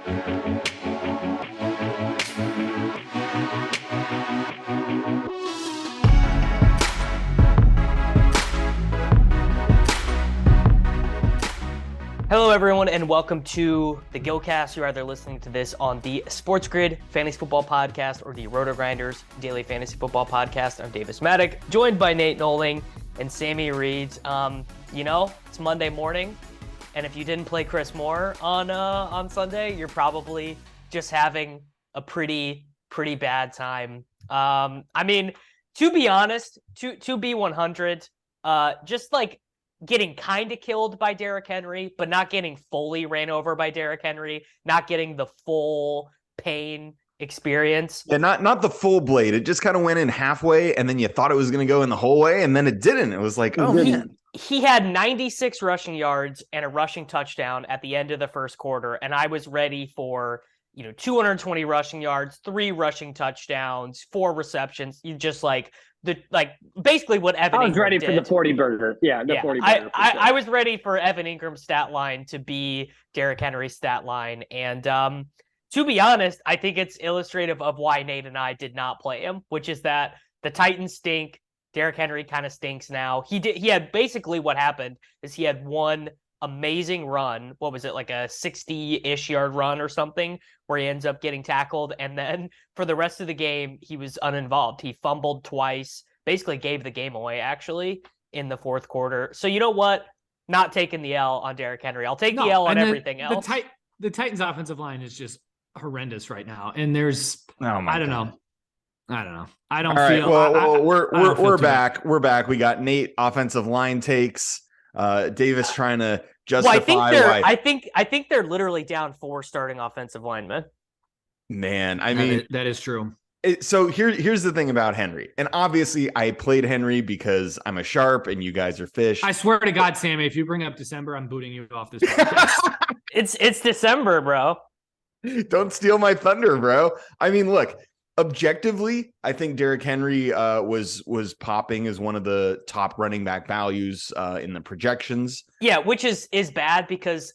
Hello, everyone, and welcome to the Gillcast. You're either listening to this on the Sports Grid Fantasy Football Podcast or the RotoGrinders Daily Fantasy Football Podcast. I'm Davis Maddock, joined by Nate Noling and Sammy Reeds. It's Monday morning, and if you didn't play Chris Moore on Sunday, you're probably just having a pretty bad time. To be honest, to be 100, just like getting kind of killed by Derrick Henry, but not getting fully ran over by Derrick Henry, not getting the full pain experience. Yeah, not the full blade. It just kind of went in halfway, and then you thought it was going to go in the whole way, and then it didn't. It was like, oh, man. He had 96 rushing yards and a rushing touchdown at the end of the first quarter, and I was ready for 220 rushing yards, 3 rushing touchdowns, 4 receptions. You just basically what Evan Ingram I was ready did. for the 40 burger. Yeah, 40 burger. I was ready for Evan Ingram's stat line to be Derrick Henry's stat line. And to be honest, I think it's illustrative of why Nate and I did not play him, which is that the Titans stink. Derrick Henry kind of stinks now. He had basically what happened is he had one amazing run. What was it, like a 60-ish yard run or something, where he ends up getting tackled, and then for the rest of the game he was uninvolved. He fumbled twice, basically gave the game away actually in the fourth quarter. So you know what, not taking the L on Derrick Henry. I'll take the L on everything else. The Titans offensive line is just horrendous right now, and there's I don't know. I don't All feel right, well, we're back. We're back. We got Nate offensive line takes. Davis trying to justify why. I think they're literally down 4 starting offensive linemen. Man, I mean, that is true. So here's the thing about Henry, and obviously I played Henry because I'm a sharp and you guys are fish. I swear to God, Sammy, if you bring up December, I'm booting you off this podcast. It's December, bro. Don't steal my thunder, bro. I mean, look. Objectively, I think Derrick Henry was popping as one of the top running back values in the projections. Yeah, which is bad because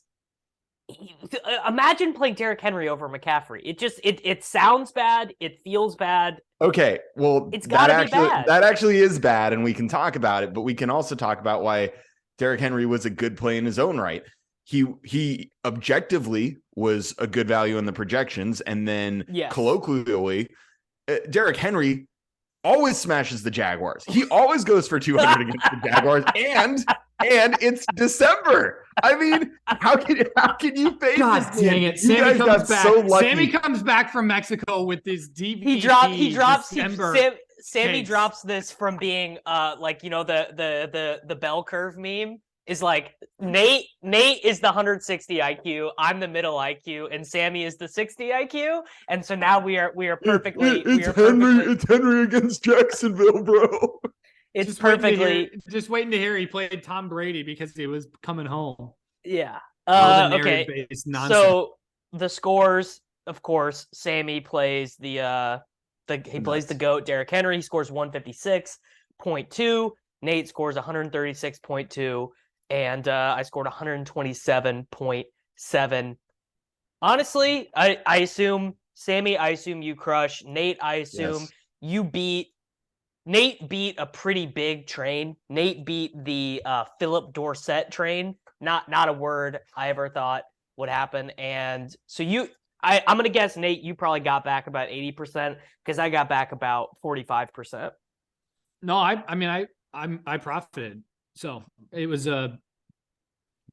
imagine playing Derrick Henry over McCaffrey. It sounds bad. It feels bad. Okay, well, it's gotta be bad. That actually is bad, and we can talk about it. But we can also talk about why Derrick Henry was a good play in his own right. He objectively was a good value in the projections, and then colloquially, Derrick Henry always smashes the Jaguars. He always goes for 200 against the Jaguars, and it's December. I mean, how can you face God this? Dang it! Sammy comes back. So Sammy comes back from Mexico with this deep. He drops. Sammy drops this from being the bell curve meme. Is like Nate is the 160 IQ, I'm the middle IQ, and Sammy is the 60 IQ, and so now we are perfectly. It's Henry against Jacksonville, bro. It's just perfectly just waiting to hear he played Tom Brady because he was coming home. Yeah. Okay. So the scores, of course, Sammy plays the GOAT Derrick Henry. He scores 156.2. Nate scores 136.2. And I scored 127.7. Honestly, I assume, Sammy, you crush. Nate, I assume you beat. Nate beat a pretty big train. Nate beat the Philip Dorsett train. Not a word I ever thought would happen. And so I'm going to guess, Nate, you probably got back about 80% because I got back about 45%. No, I profited. So it was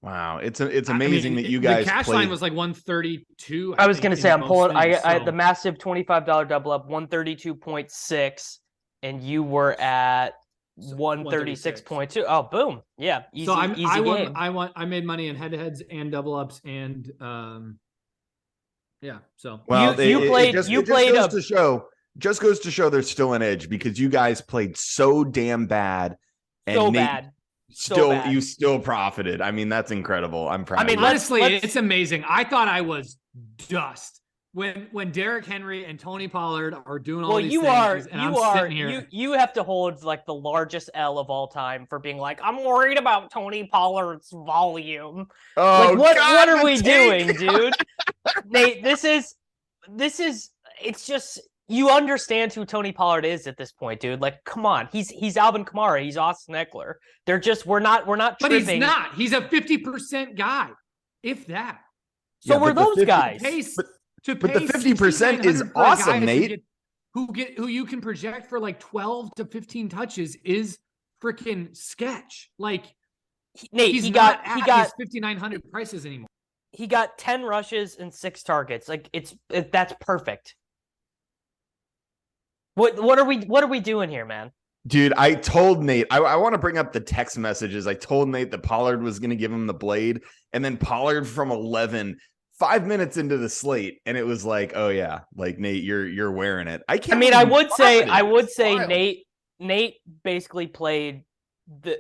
wow. It's amazing that you guys. The cash line was like 132. I was going to say I'm pulling. I had the massive $25 double up 132.6, and you were at 136.2. Oh, boom! Yeah, easy. So easy game. I made money in head-to-heads and double ups and yeah. So well, it just goes to show there's still an edge because you guys played so damn bad. And you still profited. I mean, that's incredible. I'm proud. I mean, honestly, it's amazing. I thought I was dust. when Derrick Henry and Tony Pollard are doing all these things, I'm sitting here. You have to hold like the largest L of all time for being like, I'm worried about Tony Pollard's volume. Oh, like, what are we take. doing, dude? Nate, this is it's just, you understand who Tony Pollard is at this point, dude. Like, come on. He's Alvin Kamara. He's Austin Eckler. They're just, we're not tripping. But he's not. He's a 50% guy, if that. So we're those guys. But the 50% is awesome, Nate. Who you can project for like 12 to 15 touches is freaking sketch. Like, Nate, he got his 5,900 prices anymore. He got 10 rushes and 6 targets. Like, that's perfect. What are we doing here, man? Dude, I told Nate, I want to bring up the text messages. I told Nate that Pollard was going to give him the blade, and then Pollard from 11, 5 minutes into the slate, and it was like, oh yeah, like Nate, you're wearing it. I would say Nate basically played the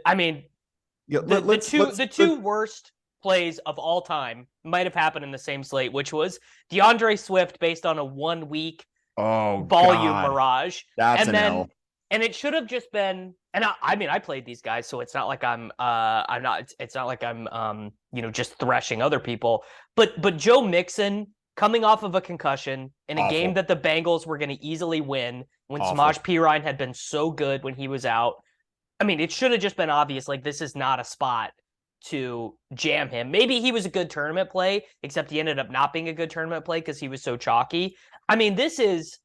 two worst plays of all time might have happened in the same slate, which was DeAndre Swift based on a 1 week volume mirage. That's an L. And it should have just been, and I played these guys, so it's not like I'm just thrashing other people. But Joe Mixon coming off of a concussion in a game that the Bengals were going to easily win when Samaj Pirine had been so good when he was out. I mean, it should have just been obvious, like, this is not a spot to jam him. Maybe he was a good tournament play, except he ended up not being a good tournament play because he was so chalky. I mean, this is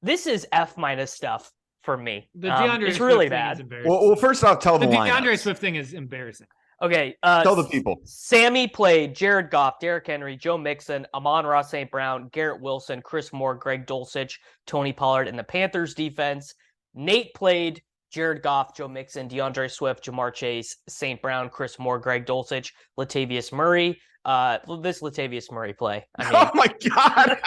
F- stuff for me. The DeAndre it's really Swift bad. Thing is embarrassing. Well, first off, tell the DeAndre Swift thing is embarrassing. Okay, tell the people. Sammy played Jared Goff, Derrick Henry, Joe Mixon, Amon-Ra St. Brown, Garrett Wilson, Chris Moore, Greg Dulcich, Tony Pollard, and the Panthers defense. Nate played Jared Goff, Joe Mixon, DeAndre Swift, Jamar Chase, St. Brown, Chris Moore, Greg Dulcich, Latavius Murray. This Latavius Murray play. Oh my God.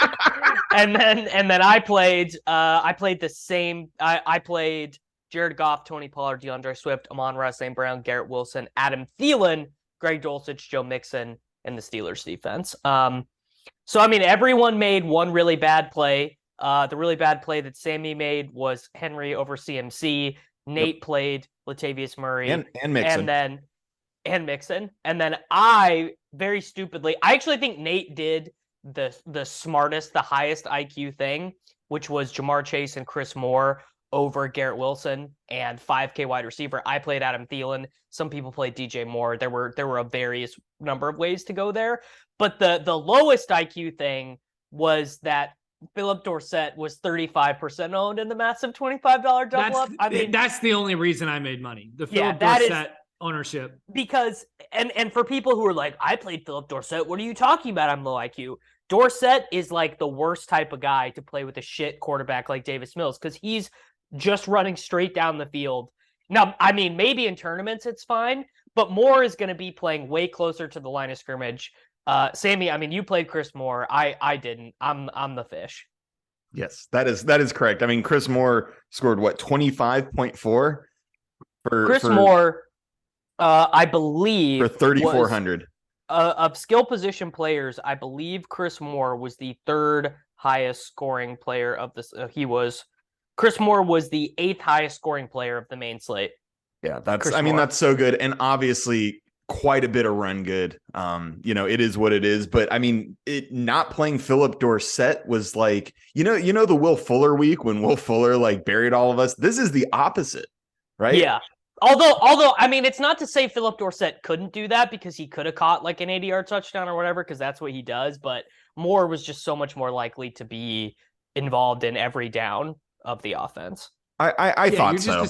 and then I played the same. I played Jared Goff, Tony Pollard, DeAndre Swift, Amon-Ra St. Brown, Garrett Wilson, Adam Thielen, Greg Dulcich, Joe Mixon, and the Steelers defense. So I mean, everyone made one really bad play. The really bad play that Sammy made was Henry over CMC. Nate played Latavius Murray and Mixon. And Mixon. And then I very stupidly, I actually think Nate did the smartest, the highest IQ thing, which was Jamar Chase and Chris Moore over Garrett Wilson and 5K wide receiver. I played Adam Thielen. Some people played DJ Moore. There were a various number of ways to go there. But the lowest IQ thing was that Philip Dorsett was 35% owned in the massive $25 double up. I mean, that's the only reason I made money. The Philip Dorsett ownership. Because and for people who are like, I played Philip Dorsett, what are you talking about? I'm low IQ. Dorsett is like the worst type of guy to play with a shit quarterback like Davis Mills, because he's just running straight down the field. Now, I mean, maybe in tournaments it's fine, but Moore is going to be playing way closer to the line of scrimmage. Sammy, I mean, you played Chris Moore. I didn't. I'm the fish. Yes, that is correct. I mean, Chris Moore scored 25.4 for Chris Moore. I believe for 3,400 of skill position players. I believe Chris Moore was the third highest scoring player of this. Chris Moore was the 8th highest scoring player of the main slate. Yeah, that's so good, and obviously quite a bit of run good. It is what it is, but I mean, it not playing Philip Dorsett was like, the Will Fuller week when Will Fuller like buried all of us. This is the opposite, right? Yeah. Although, I mean, it's not to say Philip Dorsett couldn't do that, because he could have caught like an 80-yard touchdown or whatever, because that's what he does. But Moore was just so much more likely to be involved in every down of the offense. I thought so.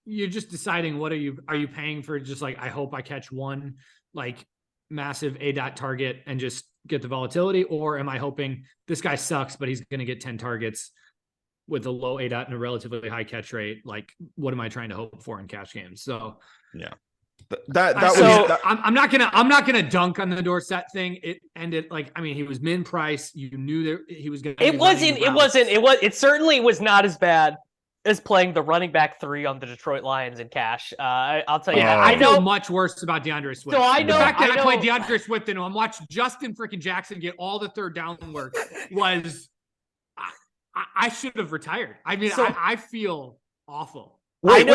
You're just deciding what are you paying for? Just like, I hope I catch one like massive ADOT target and just get the volatility, or am I hoping this guy sucks, but he's going to get 10 targets with a low ADOT and a relatively high catch rate? Like, what am I trying to hope for in cash games? So yeah, I'm not gonna dunk on the Dorsett thing. It ended like, I mean, he was min price. You knew that he was going to. It certainly was not as bad is playing the running back 3 on the Detroit Lions in cash. I'll tell you that. I know much worse about DeAndre Swift. So I know the fact that I played DeAndre Swift and I'm watching Justin freaking Jackson get all the third down work was I should have retired. I mean, I feel awful. Wait.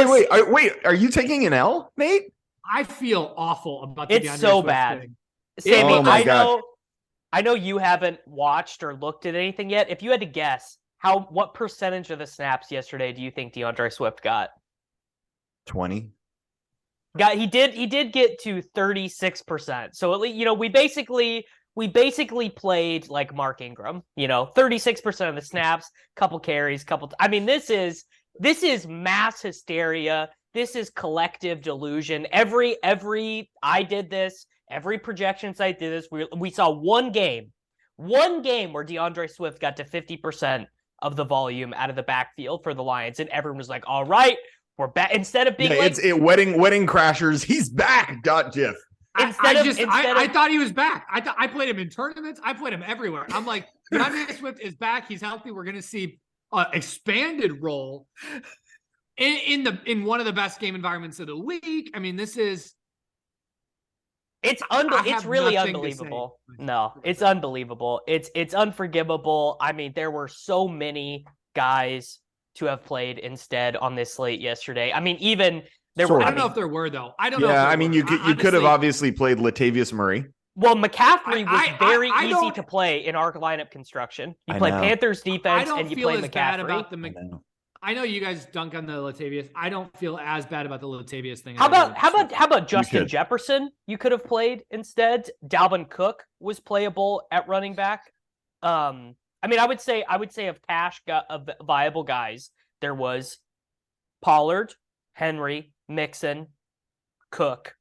Are you taking an L, Nate? I feel awful about the it's DeAndre so Swift bad. thing. Sammy, I know you haven't watched or looked at anything yet. If you had to guess, what percentage of the snaps yesterday do you think DeAndre Swift got? 20. He did get to 36%. So at least, we basically played like Mark Ingram, 36% of the snaps, couple carries, I mean, this is mass hysteria. This is collective delusion. Every I did this, every projection site did this. We saw one game where DeAndre Swift got to 50% of the volume out of the backfield for the Lions, and everyone was like, "All right, we're back." Instead of being wedding crashers, he's back. GIF. I thought he was back. I played him in tournaments. I played him everywhere. I'm like, DeAndre Swift is back. He's healthy. We're gonna see expanded role in one of the best game environments of the week. I mean, this is. It's really unbelievable. No, it's unbelievable. It's unforgivable. I mean, there were so many guys to have played instead on this slate yesterday. I mean, even there were. I don't know if there were though. I don't know. Yeah, I mean, you could have obviously played Latavius Murray. Well, McCaffrey was very easy to play in our lineup construction. You play Panthers defense and you play McCaffrey. I know you guys dunk on the Latavius. I don't feel as bad about the Latavius thing. How about Justin Jefferson? You could have played instead. Dalvin Cook was playable at running back. I mean, I would say of cash of viable guys, there was Pollard, Henry, Mixon, Cook.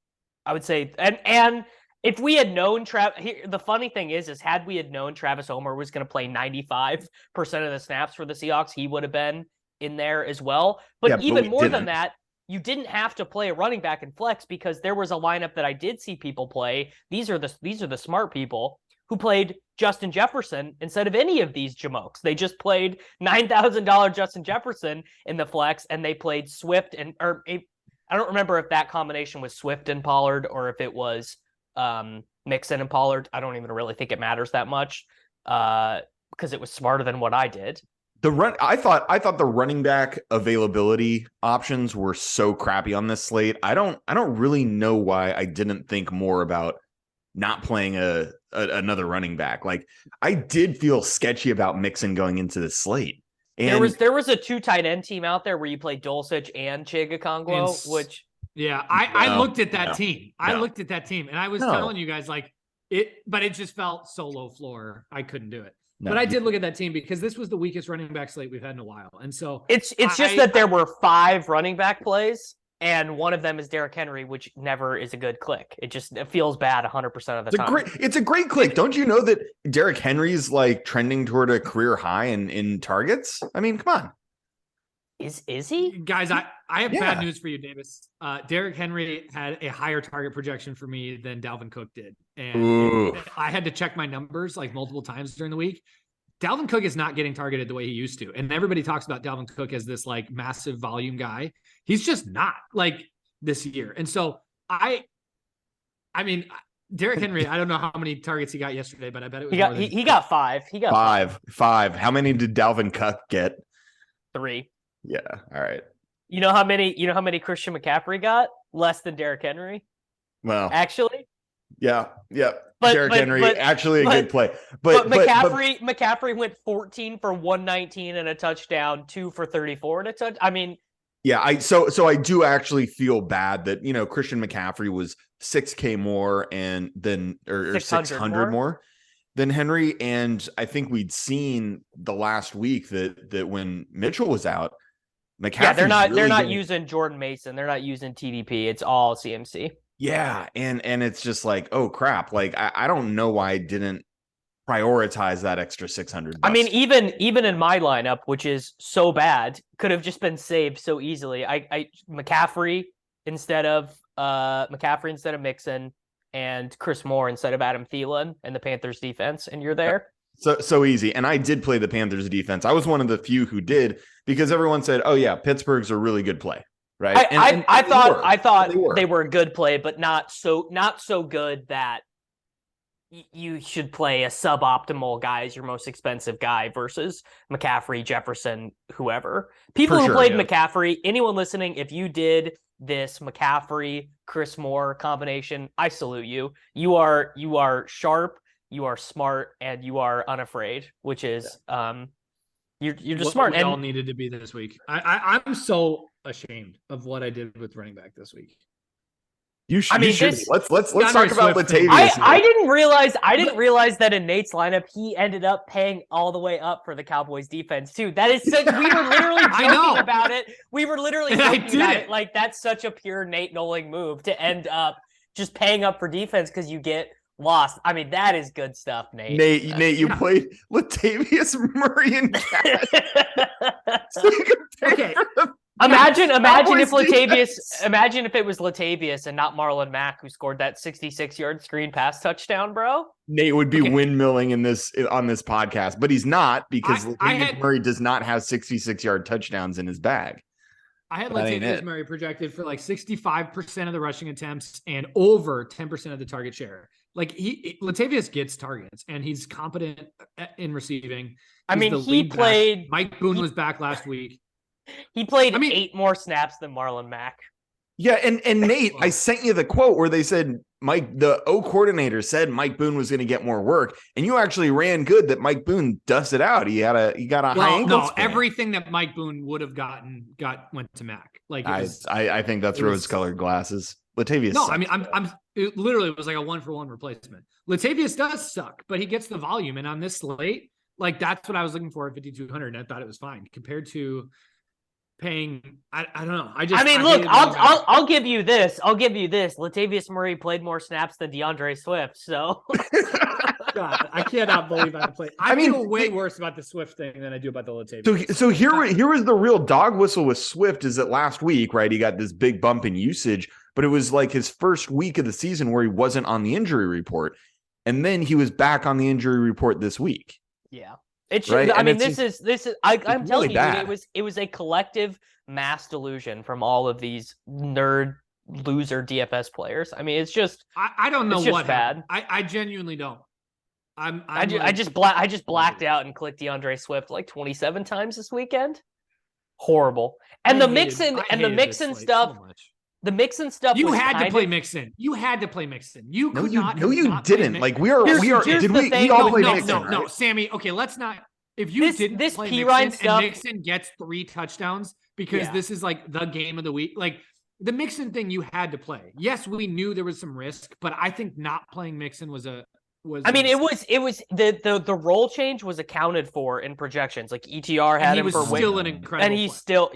I would say, and if we had known the funny thing is had we had known Travis Homer was going to play 95% of the snaps for the Seahawks, he would have been in there as well. But even more than that, you didn't have to play a running back in flex because there was a lineup that I did see people play. These are the smart people who played Justin Jefferson instead of any of these jamokes. They just played $9,000 Justin Jefferson in the flex, and they played Swift I don't remember if that combination was Swift and Pollard or if it was Mixon and Pollard. I don't even really think it matters that much because it was smarter than what I did. I thought the running back availability options were so crappy on this slate. I don't really know why I didn't think more about not playing another running back. Like, I did feel sketchy about Mixon going into the slate. And there was a 2 tight end team out there where you played Dulcich and Chig Okongwu, which I looked at that team. I looked at that team and I was telling you guys but it just felt so low floor. I couldn't do it. No, but I did look at that team because this was the weakest running back slate we've had in a while. And so it's just that there were 5 running back plays and one of them is Derrick Henry, which never is a good click. It feels bad 100% of the time. It's a great click. Don't you know that Derrick Henry's like trending toward a career high in targets? I mean, come on. Is he? Guys, I have bad news for you, Davis. Derrick Henry had a higher target projection for me than Dalvin Cook did. And I had to check my numbers like multiple times during the week. Dalvin Cook is not getting targeted the way he used to. And everybody talks about Dalvin Cook as this like massive volume guy. He's just not like this year. And so I mean, Derrick Henry, I don't know how many targets he got yesterday, but I bet it was he got 5. He got 5. How many did Dalvin Cook get? 3. Yeah. All right. You know how many Christian McCaffrey got? Less than Derrick Henry. Well, actually. Yeah. Derrick Henry, actually a good play. But McCaffrey went 14 for 119 and a touchdown, 2 for 34 and a touch. I mean, yeah. So I do actually feel bad that Christian McCaffrey was $6,000 more or 600 more than Henry, and I think we'd seen the last week that when Mitchell was out, McCaffrey. Yeah, they're not using Jordan Mason. They're not using TDP. It's all CMC. Yeah, and it's just like, oh crap! Like I don't know why I didn't prioritize that extra $600. I mean, even in my lineup, which is so bad, could have just been saved so easily. I McCaffrey instead of Mixon and Chris Moore instead of Adam Thielen and the Panthers defense, and you're there. So easy. And I did play the Panthers defense. I was one of the few who did, because everyone said, "Oh yeah, Pittsburgh's a really good play." Right. I thought they were a good play, but not so good that you should play a suboptimal guy as your most expensive guy versus McCaffrey, Jefferson, whoever. People who played McCaffrey, anyone listening, if you did this McCaffrey, Chris Moore combination, I salute you. You are sharp, you are smart, and you are unafraid, which is you're just smart. We all needed to be this week. I'm so ashamed of what I did with running back this week. You should. Let's talk about Latavius. I didn't realize that in Nate's lineup he ended up paying all the way up for the Cowboys defense too. That is such. We were literally joking about it. We were literally joking about it. Like, that's such a pure Nate Noling move to end up just paying up for defense because you get lost. I mean, that is good stuff, Nate. Nate, you played Latavius Murray and Cash. Okay. Imagine if it was Latavius and not Marlon Mack who scored that 66-yard screen pass touchdown, bro. Nate would be windmilling on this podcast, but he's not, because Latavius Murray does not have 66-yard touchdowns in his bag. I had Latavius Murray projected for like 65% of the rushing attempts and over 10% of the target share. Like, Latavius gets targets and he's competent in receiving. He played. Mike Boone was back last week. He played 8 more snaps than Marlon Mack. Yeah, and Nate, I sent you the quote where they said the O coordinator said Mike Boone was going to get more work, and you actually ran good that Mike Boone dusted out. He got a high ankle sprain. Everything that Mike Boone would have went to Mack. Like, I think that's rose-colored glasses. Latavius. No, sucks. it literally was like a 1-for-1 replacement. Latavius does suck, but he gets the volume, and on this slate, like, that's what I was looking for at 5,200, and I thought it was fine compared to paying. I don't know. I'll give you this. Latavius Murray played more snaps than DeAndre Swift. So God, I cannot believe I played. I feel way worse about the Swift thing than I do about the Latavius. So here was the real dog whistle with Swift, is that last week, right? He got this big bump in usage, but it was like his first week of the season where he wasn't on the injury report, and then he was back on the injury report this week. Yeah. It should. Right? I'm telling you, it was a collective mass delusion from all of these nerd loser DFS players. I mean, it's just. I don't know what bad. I genuinely don't. I just blacked out and clicked DeAndre Swift like 27 times this weekend. Horrible. And the Mixon stuff. So the Mixon stuff. You had to play Mixon. You had to play Mixon. You could not. No, you didn't. Like, we all play Mixon. No, Sammy. Okay, let's not. If you didn't play Mixon and Mixon gets 3 touchdowns because this is like the game of the week. Like, the Mixon thing, you had to play. Yes, we knew there was some risk, but I think not playing Mixon was. It was the role change was accounted for in projections. Like, ETR had him for still an incredible, and he's still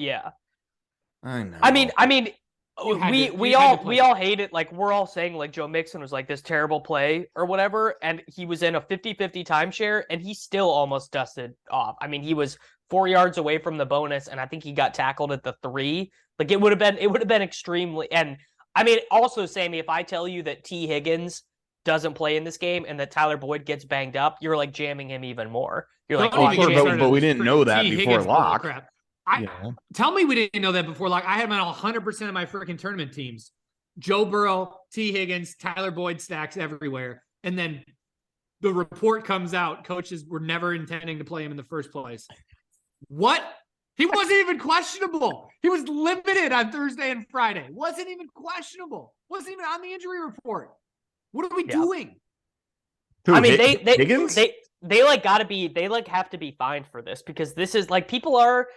I know. I mean. We all hate it. Like, we're all saying like Joe Mixon was like this terrible play or whatever, and he was in a 50-50 timeshare and he still almost dusted off. I mean, he was 4 yards away from the bonus, and I think he got tackled at the 3. Like, it would have been extremely. And I mean, also, Sammy, if I tell you that T. Higgins doesn't play in this game and that Tyler Boyd gets banged up, you're like jamming him even more. You're like, but we didn't know that before lock. Tell me we didn't know that before. Like, I had him on 100% of my freaking tournament teams. Joe Burrow, T. Higgins, Tyler Boyd stacks everywhere. And then the report comes out. Coaches were never intending to play him in the first place. What? He wasn't even questionable. He was limited on Thursday and Friday. Wasn't even questionable. Wasn't even on the injury report. What are we doing? I mean, they have to be fined for this, because this is like, people are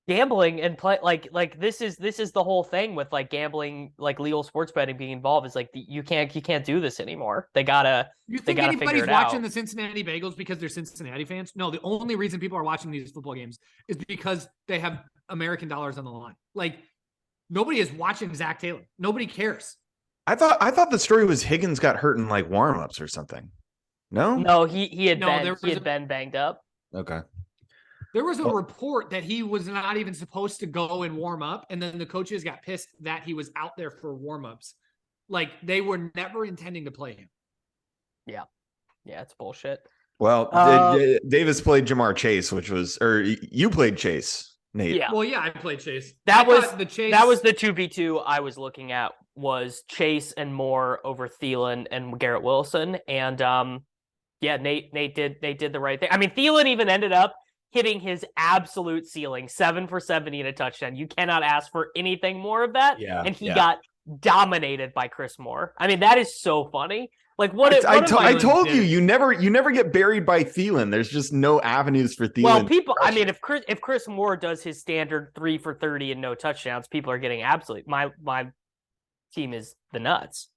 gambling and play like this is the whole thing with like gambling, like legal sports betting being involved, is like you can't do this anymore. They gotta anybody's watching the Cincinnati Bengals because they're Cincinnati fans? No, the only reason people are watching these football games is because they have American dollars on the line. Like, nobody is watching Zach Taylor. Nobody cares. I thought the story was Higgins got hurt in like warm-ups or something. No, he had been banged up. Okay. There was a report that he was not even supposed to go and warm up, and then the coaches got pissed that he was out there for warm-ups. Like, they were never intending to play him. Yeah, it's bullshit. Well, Davis played Jamar Chase, or you played Chase, Nate. Yeah. Well, yeah, I played Chase. That was the 2v2 I was looking at, was Chase and Moore over Thielen and Garrett Wilson. And Nate did the right thing. I mean, Thielen even ended up hitting his absolute ceiling, 7 for 70 and a touchdown. You cannot ask for anything more of that. Yeah. And he got dominated by Chris Moore. I mean, that is so funny. Like I told you, you never get buried by Thielen. There's just no avenues for Thielen. Well, I mean, if Chris Moore does his standard 3 for 30 and no touchdowns, people are getting absolute. My team is the nuts.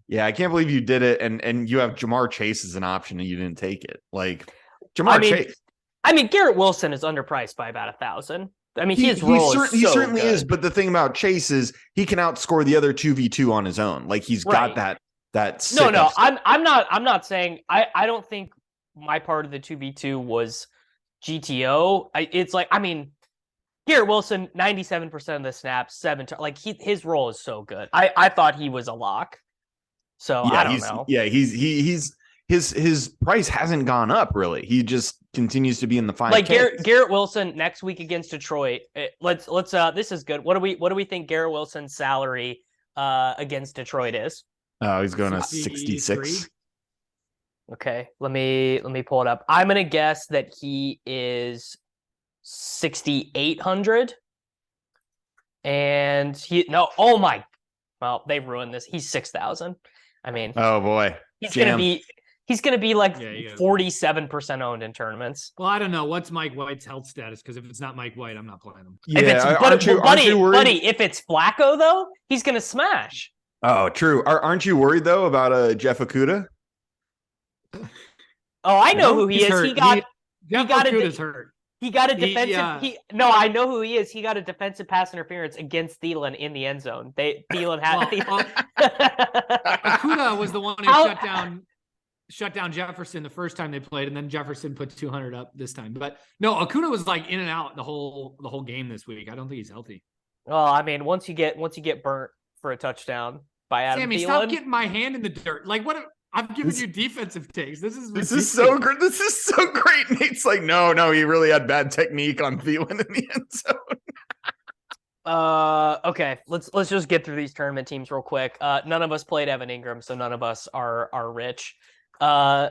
Yeah, I can't believe you did it, and you have Jamar Chase as an option and you didn't take it. Like Chase. I mean, Garrett Wilson is underpriced by about 1,000. I mean, he certainly is. But the thing about Chase is he can outscore the other 2v2 on his own. Like he's got that. No. I'm not saying I don't think my part of the 2v2 was GTO. Garrett Wilson, 97% of the snaps, his role is so good. I thought he was a lock. So I don't know. Yeah, his price hasn't gone up really. He just continues to be in the 5K. Like Garrett Wilson next week against Detroit. Let's this is good. What do we think Garrett Wilson's salary against Detroit is? Oh, he's going to 66. Okay, let me pull it up. I'm gonna guess that he is 6,800. And well, they ruined this. He's 6,000. I mean, oh boy, he's gonna be like 47% owned in tournaments. Well, I don't know what's Mike White's health status, because if it's not Mike White, I'm not playing him. Yeah, aren't you worried? Buddy, if it's Flacco though, he's gonna smash. Oh, true. Aren't you worried though about Jeff Okudah? Oh, I know who he is. Okudah's hurt. He got a defensive. I know who he is. He got a defensive pass interference against Thielen in the end zone. Thielen had. Okudah was the one who shut down Jefferson the first time they played, and then Jefferson put 200 up this time. But no, Okudah was like in and out the whole game this week. I don't think he's healthy. Well, I mean, once you get burnt for a touchdown by Adam Sammy, Thielen, stop getting my hand in the dirt. Like what? I'm giving you defensive takes. This is so great. This is so great. Nate's like, no, he really had bad technique on Thielen in the end zone. Okay, let's just get through these tournament teams real quick. None of us played Evan Ingram, so none of us are rich. I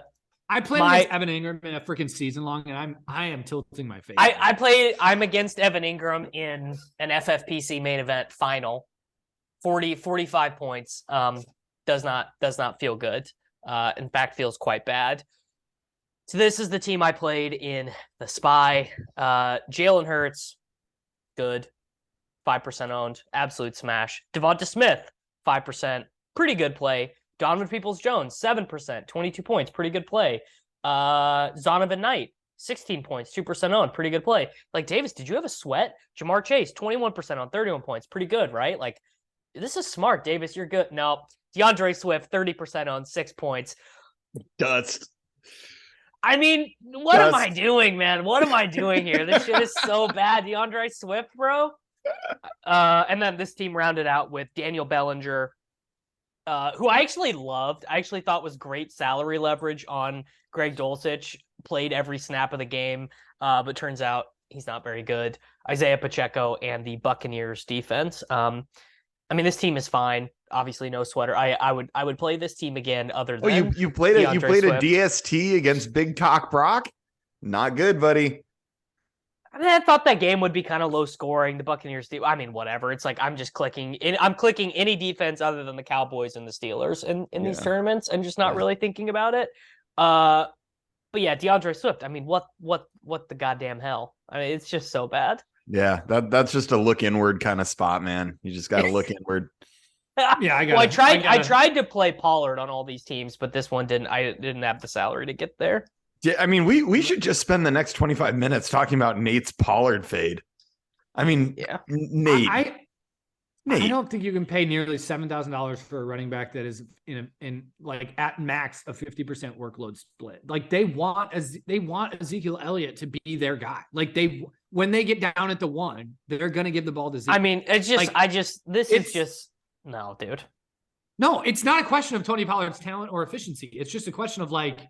played against Evan Ingram in a freaking season long, and I am tilting my face. I'm against Evan Ingram in an FFPC main event final. 45 points. Does not feel good. In fact, feels quite bad. So this is the team I played in the SPY. Jalen Hurts, good, 5% owned, absolute smash. Devonta Smith, 5%, pretty good play. Donovan Peoples-Jones, 7%, 22 points, pretty good play. Zonovan Knight, 16 points, 2% owned, pretty good play. Like, Davis, did you have a sweat? Jamar Chase, 21% on 31 points, pretty good, right? Like, this is smart, Davis, you're good. No. DeAndre Swift, 30% on 6 points. Dust. I mean, what am I doing, man? What am I doing here? This shit is so bad. DeAndre Swift, bro. And then this team rounded out with Daniel Bellinger, who I actually loved. I actually thought was great salary leverage on Greg Dulcich. Played every snap of the game, but turns out he's not very good. Isaiah Pacheco and the Buccaneers defense. I mean, this team is fine. Obviously, no sweater. I would play this team again. Other than you played it. You played Swift. A DST against Big Talk Brock. Not good, buddy. I mean, I thought that game would be kind of low scoring. The Buccaneers. I mean, whatever. It's like I'm just clicking. I'm clicking any defense other than the Cowboys and the Steelers in these tournaments, and just not really thinking about it. But yeah, DeAndre Swift. I mean, what the goddamn hell? I mean, it's just so bad. Yeah, that's just a look inward kind of spot, man. You just got to look inward. Yeah, I tried to play Pollard on all these teams, but this one didn't. I didn't have the salary to get there. Yeah, I mean, we should just spend the next 25 minutes talking about Nate's Pollard fade. I mean, Nate. I don't think you can pay nearly $7,000 for a running back that is in like at max a 50% workload split. Like they want Ezekiel Elliott to be their guy. Like when they get down at the 1, they're gonna give the ball to Zeke. I mean, it's just no, dude. No, it's not a question of Tony Pollard's talent or efficiency. It's just a question of like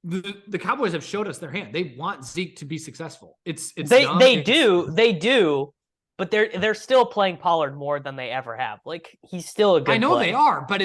the Cowboys have showed us their hand. They want Zeke to be successful. They do, but they're still playing Pollard more than they ever have. Like, he's still a good I know play. they are, but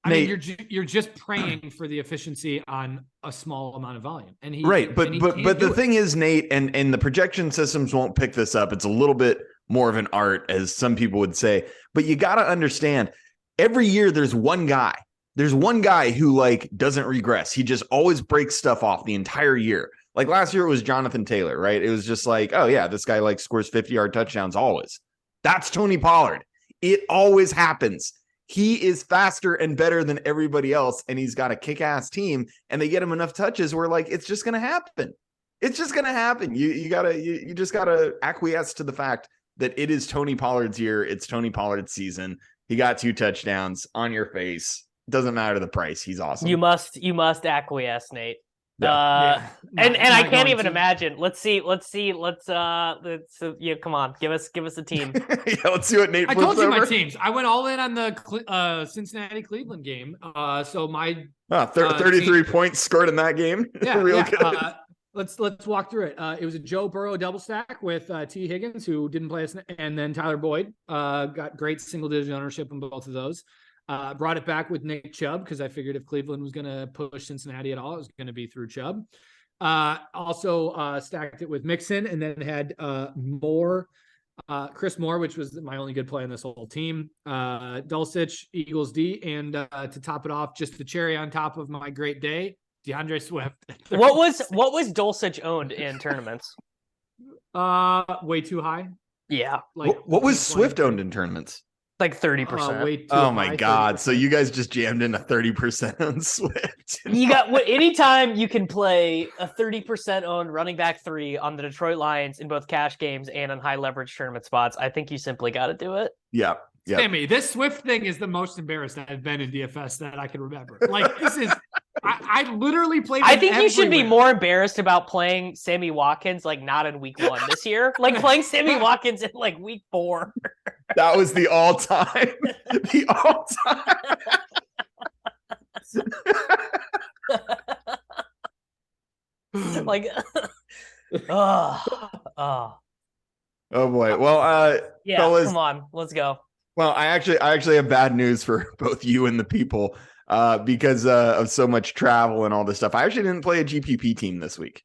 you're just praying for the efficiency on a small amount of volume. And but the thing is, Nate, and the projection systems won't pick this up. It's a little bit more of an art, as some people would say. But you got to understand, every year there's one guy. There's one guy who like doesn't regress. He just always breaks stuff off the entire year. Like last year it was Jonathan Taylor, right? It was just like, oh yeah, this guy like scores 50-yard touchdowns always. That's Tony Pollard. It always happens. He is faster and better than everybody else, and he's got a kick-ass team, and they get him enough touches where like it's just gonna happen. It's just gonna happen. You just gotta acquiesce to the fact that it is Tony Pollard's year. It's Tony Pollard's season. He got 2 touchdowns on your face. Doesn't matter the price. He's awesome. You must acquiesce, Nate. Yeah. And I can't even imagine. Let's see. Come on, give us a team. Yeah, let's see what Nate. I told you my teams. I went all in on the Cincinnati Cleveland game. So my 33 points scored in that game. Yeah, Real good. Let's walk through it. It was a Joe Burrow double stack with T. Higgins, who didn't play, and then Tyler Boyd. Got great single digit ownership on both of those. Brought it back with Nick Chubb because I figured if Cleveland was going to push Cincinnati at all, it was going to be through Chubb. Also stacked it with Mixon, and then had Chris Moore, which was my only good play on this whole team. Dulcich, Eagles D, and to top it off, just the cherry on top of my great day, DeAndre Swift. What was Dulcich owned in tournaments? Way too high. Yeah. Like what was Swift owned in tournaments? Like 30%. Oh my God. 30%. So you guys just jammed in a 30% on Swift. You got anytime you can play a 30% owned running back 3 on the Detroit Lions in both cash games and on high leverage tournament spots. I think you simply got to do it. Yeah. Yep. Sammy, this Swift thing is the most embarrassed I've been in DFS that I can remember. Like, this is, I literally played. I think you should be more embarrassed about playing Sammy Watkins, like not in week 1 this year, like playing Sammy Watkins in like week 4. That was the all-time. Like, oh boy. Well, yeah, fellas, come on, let's go. Well, I actually have bad news for both you and the people because of so much travel and all this stuff. I actually didn't play a GPP team this week.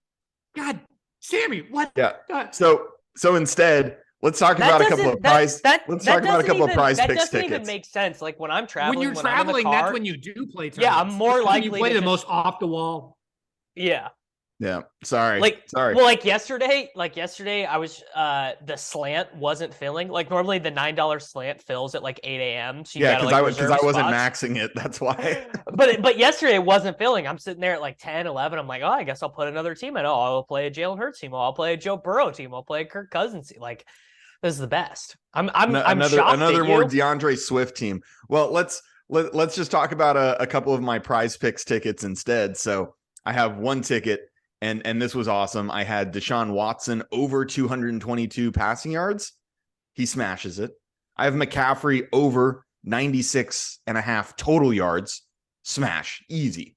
God, Sammy, what? Yeah. So instead, let's talk about a couple of prize. Let's talk about a couple of prize picks tickets. That doesn't even make sense. Like when I'm traveling, when you're traveling, that's when you do play tournaments. Yeah, I'm more likely you play the most off the wall. Yeah. Yeah. Sorry. Well, like yesterday, I was the slant wasn't filling. Like normally the $9 slant fills at like 8 a.m. So yeah, because I wasn't maxing it. That's why. but yesterday it wasn't filling. I'm sitting there at like 10, 11. I'm like, oh, I guess I'll put another team in. Oh, I'll play a Jalen Hurts team. I'll play a Joe Burrow team. I'll play a Kirk Cousins team. Like, this is the best. I'm another more DeAndre Swift team. Well, let's just talk about a couple of my prize picks tickets instead. So I have one ticket. And this was awesome. I had Deshaun Watson over 222 passing yards. He smashes it. I have McCaffrey over 96.5 total yards. Smash. Easy.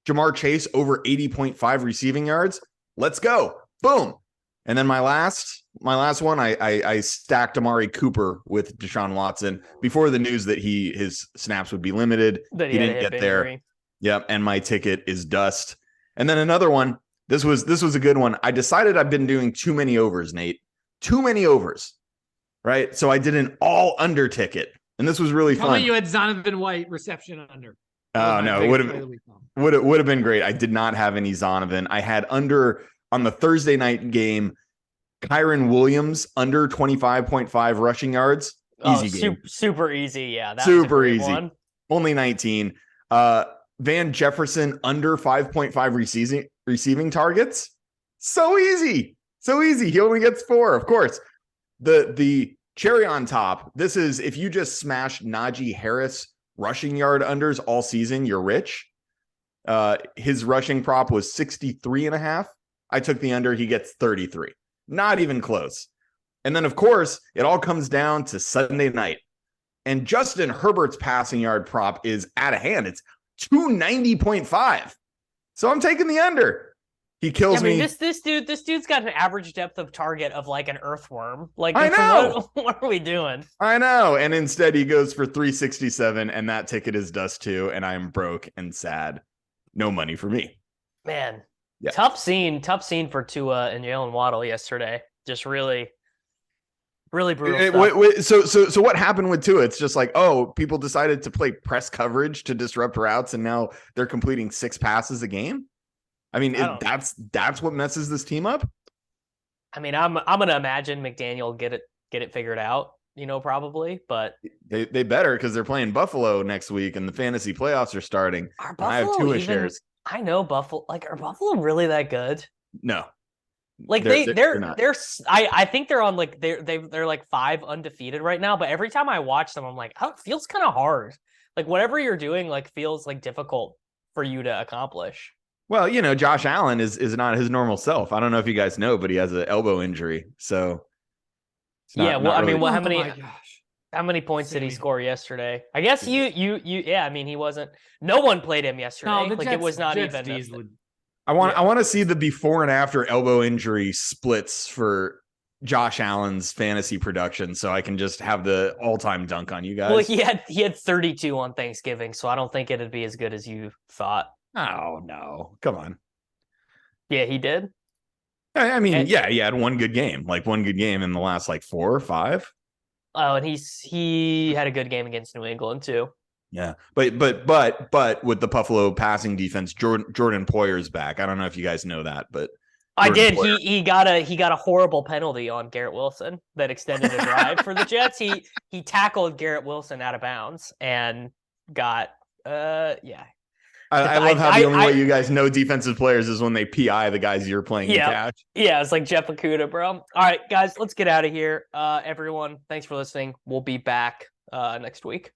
Jamar Chase over 80.5 receiving yards. Let's go. Boom. And then my last one, I stacked Amari Cooper with Deshaun Watson before the news that his snaps would be limited. He didn't get there. Yep. And my ticket is dust. And then another one. This was a good one. I decided I've been doing too many overs, Nate. Too many overs, right? So I did an all under ticket, and this was really fun. Tell me you had Zonovan White reception under. Oh no, it would have been great. I did not have any Zonovan. I had under on the Thursday night game. Kyron Williams under 25.5 rushing yards. Easy game, super easy. Yeah, that super easy. One. Only 19. Van Jefferson under 5.5 receiving targets. So easy. He only gets 4. Of course, the cherry on top. This is if you just smashed Najee Harris rushing yard unders all season, you're rich. His rushing prop was 63.5. I took the under. He gets 33. Not even close. And then, of course, it all comes down to Sunday night. And Justin Herbert's passing yard prop is out of hand. It's 290.5. So I'm taking the under. He kills me. This dude's got an average depth of target of like an earthworm. Like, I know. What are we doing? I know. And instead he goes for 367, and that ticket is dust too. And I'm broke and sad. No money for me. Man, tough scene for Tua and Jalen Waddle yesterday. Just really brutal stuff. So what happened with Tua? It's just like, oh, people decided to play press coverage to disrupt routes, and now they're completing 6 passes a game. I mean, that's what messes this team up. I mean, I'm gonna imagine McDaniel get it figured out, probably, but they better, because they're playing Buffalo next week, and the fantasy playoffs are starting. I have Tua shares. I know Buffalo. Like, are Buffalo really that good? No. Like they're not. I think they're on like they're like 5 undefeated right now, but every time I watch them, I'm like, oh, it feels kind of hard. Like whatever you're doing, like feels like difficult for you to accomplish. Well, Josh Allen is not his normal self. I don't know if you guys know, but he has an elbow injury. So how many points did he score yesterday? I guess I mean, he wasn't. No one played him yesterday. No, like Jets, it was not even. I want to see the before and after elbow injury splits for Josh Allen's fantasy production, so I can just have the all-time dunk on you guys. Well, he had 32 on Thanksgiving, so I don't think it'd be as good as you thought. Oh no, come on. Yeah, he did. I mean, he had one good game in the last like 4 or 5. Oh, and he had a good game against New England too. Yeah, but with the Buffalo passing defense, Jordan Poyer's back. I don't know if you guys know that, but I did. He got a horrible penalty on Garrett Wilson that extended a drive for the Jets. He tackled Garrett Wilson out of bounds and got I love how the only way you guys know defensive players is when they PI the guys you're playing to catch. Yeah, it's like Jeff Okuda, bro. All right, guys, let's get out of here. Everyone, thanks for listening. We'll be back next week.